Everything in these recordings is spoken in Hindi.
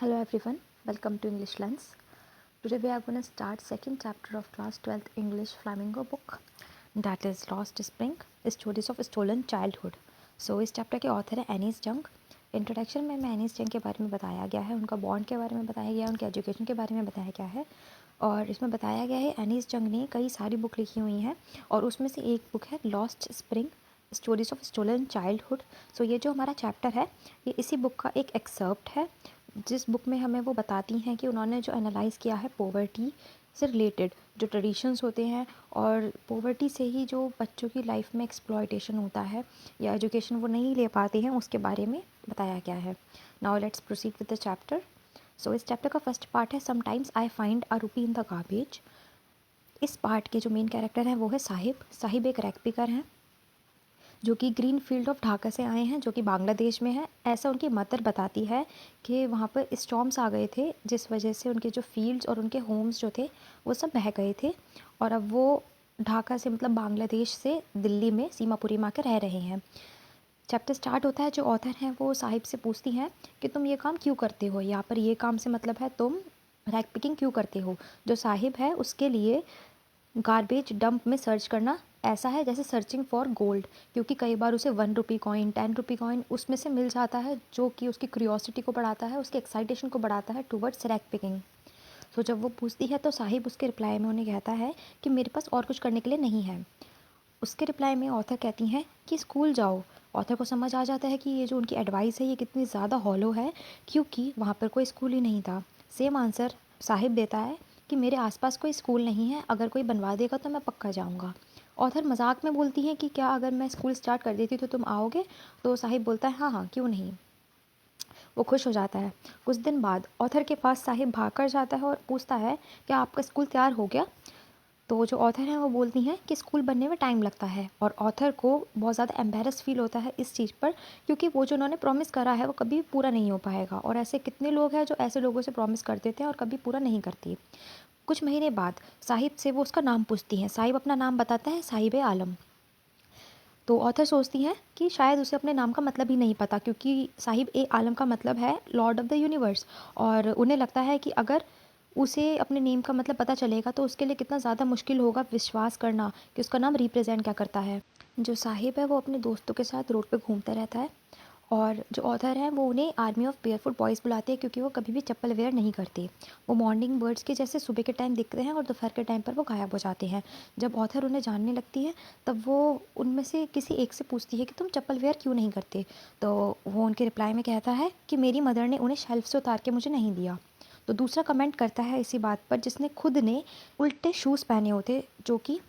Hello everyone, welcome to English Lens. Today we are going to start second chapter of class 12th English Flamingo book, that is Lost Spring, Stories of Stolen Childhood. So इस चैप्टर के ऑथर है एनीस जंग. इंट्रोडक्शन में एनीस जंग के बारे में बताया गया है, उनका बॉन्ड के बारे में बताया गया है, उनके एजुकेशन के बारे में बताया गया है. और इसमें बताया गया है एनीस जंग ने कई सारी बुक लिखी हुई हैं और उसमें से एक बुक है lost spring, stories of stolen childhood. So ये जो हमारा चैप्टर है ये इसी बुक का एक एक्सर्प्ट है, जिस बुक में हमें वो बताती हैं कि उन्होंने जो एनालाइज़ किया है पॉवर्टी से रिलेटेड जो ट्रेडिशंस होते हैं और पॉवर्टी से ही जो बच्चों की लाइफ में एक्सप्लॉयटेशन होता है या एजुकेशन वो नहीं ले पाते हैं उसके बारे में बताया गया है. Now let's proceed with the chapter. So इस चैप्टर का फर्स्ट पार्ट है sometimes I find a rupee in the garbage. इस पार्ट के जो मेन कैरेक्टर हैं वो है साहिब. साहिब एक रैक पिकर हैं जो कि ग्रीन फील्ड ऑफ ढाका से आए हैं, जो कि बांग्लादेश में है. ऐसा उनकी मदर बताती है कि वहाँ पर स्टॉर्म्स आ गए थे जिस वजह से उनके जो फील्ड्स और उनके होम्स जो थे वो सब बह गए थे और अब वो ढाका से मतलब बांग्लादेश से दिल्ली में सीमापुरी में आकर रह रहे हैं. चैप्टर स्टार्ट होता है, जो ऑथर हैं वो साहिब से पूछती हैं कि तुम ये काम क्यों करते हो. यहाँ पर ये काम से मतलब है तुम रैक पिकिंग क्यों करते हो. जो साहिब है उसके लिए गार्बेज डंप में सर्च करना ऐसा है जैसे सर्चिंग फॉर गोल्ड, क्योंकि कई बार उसे 1 रुपी कॉइन 10 रुपी कॉइन उसमें से मिल जाता है जो कि उसकी क्यूरियोसिटी को बढ़ाता है, उसके एक्साइटेशन को बढ़ाता है टूवर्ड्स रैक पिकिंग. तो जब वो पूछती है तो साहिब उसके रिप्लाई में उन्हें कहता है कि मेरे पास और कुछ करने के लिए नहीं है. उसके रिप्लाई में ऑथर कहती हैं कि स्कूल जाओ. ऑथर को समझ आ जाता है कि ये जो उनकी एडवाइस है ये कितनी ज़्यादा हॉलो है, क्योंकि वहाँ पर कोई स्कूल ही नहीं था. सेम आंसर साहिब देता है कि मेरे आसपास कोई स्कूल नहीं है, अगर कोई बनवा देगा तो मैं पक्का जाऊँगा. ऑथर मजाक में बोलती हैं कि क्या अगर मैं स्कूल स्टार्ट कर देती तो तुम आओगे. तो साहिब बोलता है हाँ हाँ क्यों नहीं. वो खुश हो जाता है. कुछ दिन बाद ऑथर के पास साहिब भाग कर जाता है और पूछता है क्या आपका स्कूल तैयार हो गया. तो जो ऑथर हैं वो बोलती हैं कि स्कूल बनने में टाइम लगता है और ऑथर को बहुत ज़्यादा एम्बेरस फील होता है इस चीज़ पर, क्योंकि वो जो उन्होंने प्रॉमिस करा है वो कभी पूरा नहीं हो पाएगा. और ऐसे कितने लोग हैं जो ऐसे लोगों से प्रॉमिस कर देते हैं और कभी पूरा नहीं करती. कुछ महीने बाद साहिब से वो उसका नाम पूछती हैं. साहिब अपना नाम बताता है साहिब आलम. तो ऑथर सोचती हैं कि शायद उसे अपने नाम का मतलब ही नहीं पता, क्योंकि साहिब ए आलम का मतलब है लॉर्ड ऑफ द यूनिवर्स. और उन्हें लगता है कि अगर उसे अपने नेम का मतलब पता चलेगा तो उसके लिए कितना ज़्यादा मुश्किल होगा विश्वास करना कि उसका नाम रिप्रेजेंट क्या करता है. जो साहिब है वो अपने दोस्तों के साथ रोड पे घूमता रहता है और जो ऑथर हैं वो उन्हें आर्मी ऑफ बेयरफुट बॉयज़ बुलाते हैं, क्योंकि वो कभी भी चप्पल वेयर नहीं करते. वो मॉर्निंग बर्ड्स के जैसे सुबह के टाइम दिखते हैं और दोपहर के टाइम पर वो गायब हो जाते हैं. जब ऑथर उन्हें जानने लगती है तब वो उनमें से किसी एक से पूछती है कि तुम चप्पल वेयर क्यों नहीं करते. तो वो उनके रिप्लाई में कहता है कि मेरी मदर ने उन्हें शेल्फ से उतार के मुझे नहीं दिया. तो दूसरा कमेंट करता है इसी बात पर, जिसने खुद ने उल्टे शूज़ पहने होते जो कि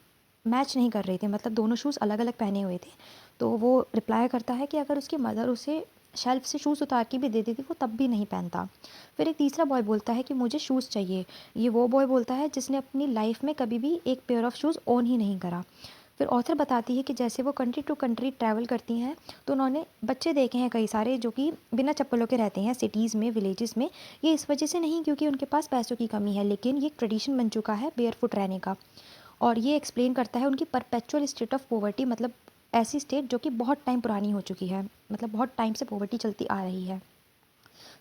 मैच नहीं कर रहे थे, मतलब दोनों शूज़ अलग अलग पहने हुए थे. तो वो रिप्लाई करता है कि अगर उसकी मदर उसे शेल्फ से शूज़ उतार के भी दे देती वो तब भी नहीं पहनता. फिर एक तीसरा बॉय बोलता है कि मुझे शूज़ चाहिए. ये वो बॉय बोलता है जिसने अपनी लाइफ में कभी भी एक पेयर ऑफ शूज़ ओन ही नहीं करा. फिर ऑथर बताती है कि जैसे वो कंट्री टू कंट्री ट्रैवल करती हैं तो उन्होंने बच्चे देखे हैं कई सारे जो कि बिना चप्पलों के रहते हैं सिटीज़ में, विलेजेस में. ये इस वजह से नहीं क्योंकि उनके पास पैसों की कमी है, लेकिन ये एक ट्रेडिशन बन चुका है बेयरफुट रहने का. और ये एक्सप्लेन करता है उनकी परपेचुअल स्टेट ऑफ पॉवर्टी, मतलब ऐसी स्टेट जो कि बहुत टाइम पुरानी हो चुकी है, मतलब बहुत टाइम से पॉवर्टी चलती आ रही है.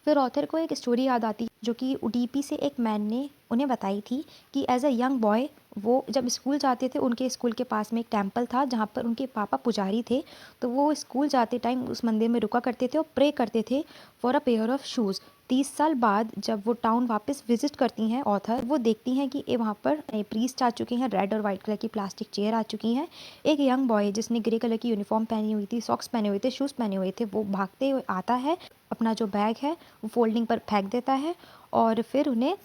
फिर ऑथर को एक स्टोरी याद आती जो कि उडीपी से एक मैन ने उन्हें बताई थी कि एज अ यंग बॉय वो जब स्कूल जाते थे उनके स्कूल के पास में एक टेम्पल था जहाँ पर उनके पापा पुजारी थे. तो वो स्कूल जाते टाइम उस मंदिर में रुका करते थे और प्रे करते थे for a pair of shoes. 30 साल बाद जब वो टाउन वापस विजिट करती हैं ऑथर, वो देखती हैं कि ये वहाँ पर प्रीस्ट आ चुके हैं, रेड और वाइट कलर की प्लास्टिक चेयर आ चुकी हैं. एक यंग बॉय जिसने ग्रे कलर की यूनिफॉर्म पहनी हुई थी, सॉक्स पहने हुए थे, शूज़ पहने हुए थे, वो भागते हुए आता है, अपना जो बैग है वो फोल्डिंग पर फेंक देता है. और फिर उन्हें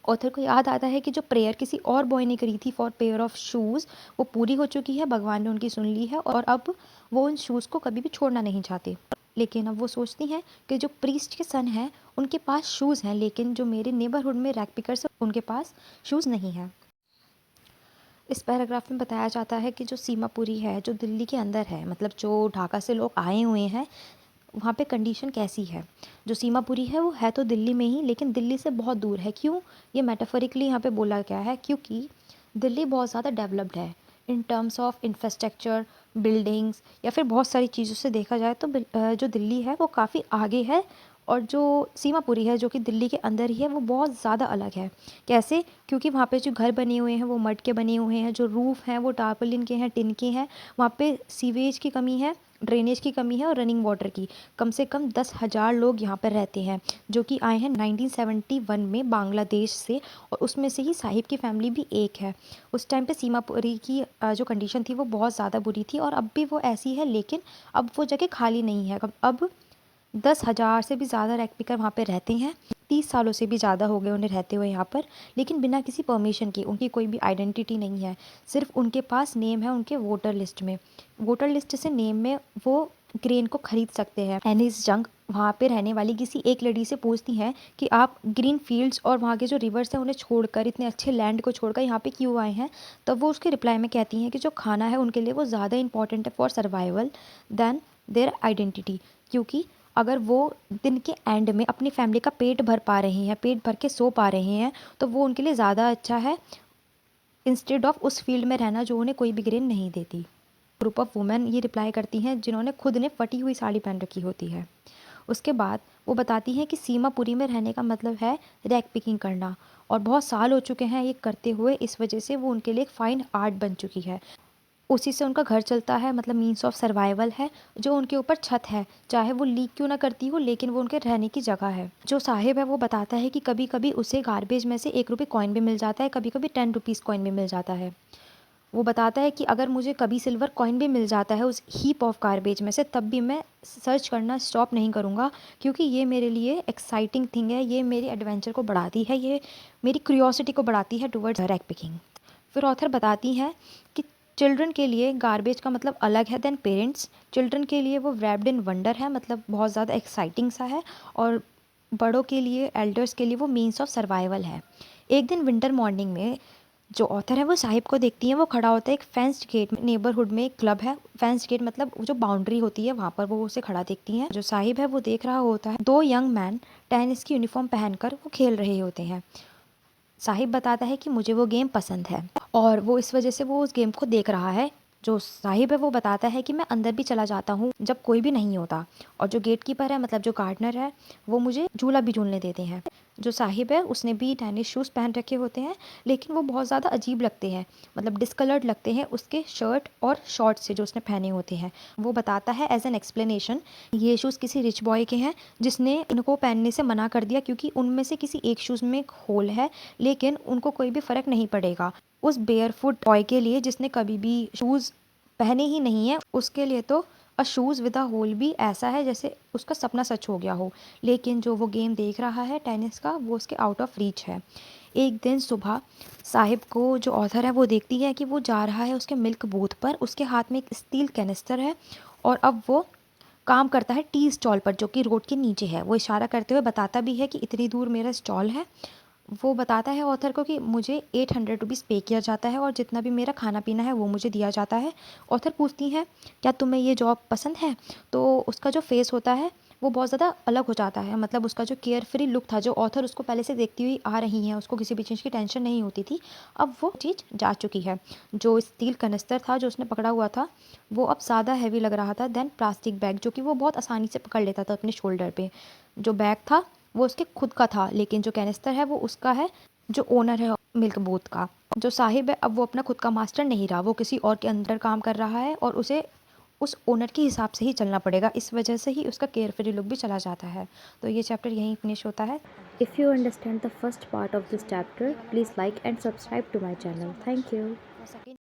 ऑथर को याद आता है कि जो प्रेयर किसी और बॉय ने करी थी फॉर पेयर ऑफ शूज़ वो पूरी हो चुकी है, भगवान ने उनकी सुन ली है और अब वो उन शूज़ को कभी भी छोड़ना नहीं चाहते. लेकिन अब वो सोचती हैं कि जो प्रीस्ट के सन हैं उनके पास शूज़ हैं, लेकिन जो मेरे नेबरहुड में रैक पिकर्स हैं उनके पास शूज़ नहीं हैं. इस पैराग्राफ में बताया जाता है कि जो सीमापुरी है जो दिल्ली के अंदर है, मतलब जो ढाका से लोग आए हुए हैं वहाँ पे कंडीशन कैसी है. जो सीमापुरी है वो है तो दिल्ली में ही, लेकिन दिल्ली से बहुत दूर है. क्यों, ये मेटाफोरिकली यहाँ पे बोला गया है क्योंकि दिल्ली बहुत ज़्यादा डेवलप्ड है in terms of infrastructure, buildings या फिर बहुत सारी चीज़ों से देखा जाए तो जो दिल्ली है वो काफ़ी आगे है और जो सीमापुरी है जो कि दिल्ली के अंदर ही है वो बहुत ज़्यादा अलग है। कैसे? क्योंकि वहाँ पे जो घर बने हुए हैं वो मड के बने हुए हैं, जो रूफ़ हैं वो टारपोलिन के हैं, टिन के हैं। वहाँ पे सीवेज की कमी है, ड्रेनेज की कमी है और रनिंग वाटर की। कम से कम 10,000 लोग यहाँ पर रहते हैं जो कि आए हैं 1971 में बांग्लादेश से, और उसमें से ही साहिब की फैमिली भी एक है। उस टाइम पे सीमापुरी की जो कंडीशन थी वो बहुत ज़्यादा बुरी थी और अब भी वो ऐसी है, लेकिन अब वो जगह खाली नहीं है। अब 10,000 से भी ज़्यादा रैग पिकर वहाँ पे रहते हैं। 30 सालों से भी ज़्यादा हो गए उन्हें रहते हुए यहाँ पर, लेकिन बिना किसी परमिशन के। उनकी कोई भी आइडेंटिटी नहीं है, सिर्फ उनके पास नेम है उनके वोटर लिस्ट में। वोटर लिस्ट से नेम में वो ग्रेन को खरीद सकते हैं। एनिस जंग वहाँ पे रहने वाली किसी एक लेडी से पूछती हैं कि आप ग्रीन फील्ड्स और वहाँ के जो रिवर्स हैं उन्हें छोड़कर, इतने अच्छे लैंड को छोड़कर यहाँ पे क्यों आए हैं? तब वो उसके रिप्लाई में कहती हैं कि जो खाना है उनके लिए वो ज़्यादा इंपॉर्टेंट है for survival than their identity. क्योंकि अगर वो दिन के एंड में अपनी फैमिली का पेट भर पा रहे हैं, पेट भर के सो पा रहे हैं, तो वो उनके लिए ज़्यादा अच्छा है इंस्टेड ऑफ उस फील्ड में रहना जो उन्हें कोई भी ग्रेन नहीं देती। ग्रुप ऑफ वुमेन ये रिप्लाई करती हैं जिन्होंने खुद ने फटी हुई साड़ी पहन रखी होती है। उसके बाद वो बताती हैं कि सीमापुरी में रहने का मतलब है रैग पिकिंग करना, और बहुत साल हो चुके हैं ये करते हुए, इस वजह से वो उनके लिए एक फाइन आर्ट बन चुकी है। उसी से उनका घर चलता है, मतलब मीन्स ऑफ सर्वाइवल है। जो उनके ऊपर छत है, चाहे वो लीक क्यों ना करती हो, लेकिन वो उनके रहने की जगह है। जो साहिब है वो बताता है कि कभी कभी उसे गार्बेज में से 1 रुपये कॉइन भी मिल जाता है, कभी कभी 10 रुपीज़ कॉइन भी मिल जाता है। वो बताता है कि अगर मुझे कभी सिल्वर कॉइन भी मिल जाता है उस हीप ऑफ गार्बेज में से, तब भी मैं सर्च करना स्टॉप नहीं करूँगा, क्योंकि ये मेरे लिए एक्साइटिंग थिंग है, ये मेरी एडवेंचर को बढ़ाती है, ये मेरी क्यूरियोसिटी को बढ़ाती है टुवर्ड्स रैग पिकिंग। फिर ऑथर बताती हैं कि चिल्ड्रन के लिए गार्बेज का मतलब अलग है देन पेरेंट्स। चिल्ड्रन के लिए वो रैप्ड इन वंडर है, मतलब बहुत ज़्यादा एक्साइटिंग सा है, और बड़ों के लिए, एल्डर्स के लिए वो मीन्स ऑफ सर्वाइवल है। एक दिन विंटर मॉर्निंग में जो ऑथर है वो साहिब को देखती है, वो खड़ा होता है एक फेंस्ड गेट में। नेबरहुड में एक क्लब है, फेंस्ड गेट मतलब जो बाउंड्री होती है वहाँ पर वो उसे खड़ा देखती हैं। जो साहिब है वो देख रहा होता है 2 यंग मैन टेनिस की यूनिफॉर्म पहनकर वो खेल रहे होते हैं। साहिब बताता है कि मुझे वो गेम पसंद है और वो इस वजह से वो उस गेम को देख रहा है। जो साहिब है वो बताता है कि मैं अंदर भी चला जाता हूँ जब कोई भी नहीं होता, और जो गेट कीपर है, मतलब जो गार्डनर है, वो मुझे झूला भी झूलने देते हैं। जो साहिब है उसने भी टेनिस शूज़ पहन रखे होते हैं, लेकिन वो बहुत ज़्यादा अजीब लगते हैं, मतलब डिस्कलर्ड लगते हैं उसके शर्ट और शॉर्ट्स से जो उसने पहने होते हैं। वो बताता है एज एन एक्सप्लेनेशन, ये शूज़ किसी रिच बॉय के हैं जिसने इनको पहनने से मना कर दिया, क्योंकि उनमें से किसी एक शूज़ में एक होल है, लेकिन उनको कोई भी फ़र्क नहीं पड़ेगा। उस बेयरफुट बॉय के लिए जिसने कभी भी शूज़ पहने ही नहीं है, उसके लिए तो अ शूज़ विद अ होल भी ऐसा है जैसे उसका सपना सच हो गया हो। लेकिन जो वो गेम देख रहा है टेनिस का, वो उसके आउट ऑफ रीच है। एक दिन सुबह साहिब को जो ऑथर है वो देखती है कि वो जा रहा है उसके मिल्क बूथ पर, उसके हाथ में एक स्टील कैनिस्टर है, और अब वो काम करता है टी स्टॉल पर जो कि रोड के नीचे है। वो इशारा करते हुए बताता भी है कि इतनी दूर मेरा स्टॉल है। वो बताता है ऑथर को कि मुझे 800 रुपीज़ पे किया जाता है और जितना भी मेरा खाना पीना है वो मुझे दिया जाता है। ऑथर पूछती हैं क्या तुम्हें ये जॉब पसंद है? तो उसका जो फेस होता है वो बहुत ज़्यादा अलग हो जाता है, मतलब उसका जो केयर फ्री लुक था, जो ऑथर उसको पहले से देखती हुई आ रही हैं, उसको किसी भी चीज़ की टेंशन नहीं होती थी, अब वो चीज़ जा चुकी है। जो स्टील कनस्तर था जो उसने पकड़ा हुआ था, वो अब ज़्यादा हैवी लग रहा था देन प्लास्टिक बैग, जो कि वो बहुत आसानी से पकड़ लेता था अपने शोल्डर पे। जो बैग था वो उसके खुद का था, लेकिन जो कैनिस्टर है वो उसका है, जो ओनर है मिल्क बूथ का। जो साहिब है अब वो अपना खुद का मास्टर नहीं रहा, वो किसी और के अंडर काम कर रहा है और उसे उस ओनर के हिसाब से ही चलना पड़ेगा। इस वजह से ही उसका केयर फ्री लुक भी चला जाता है। तो ये चैप्टर यहीं फिनिश होता है। If you understand the first part of this chapter, please like and subscribe to my channel. Thank you.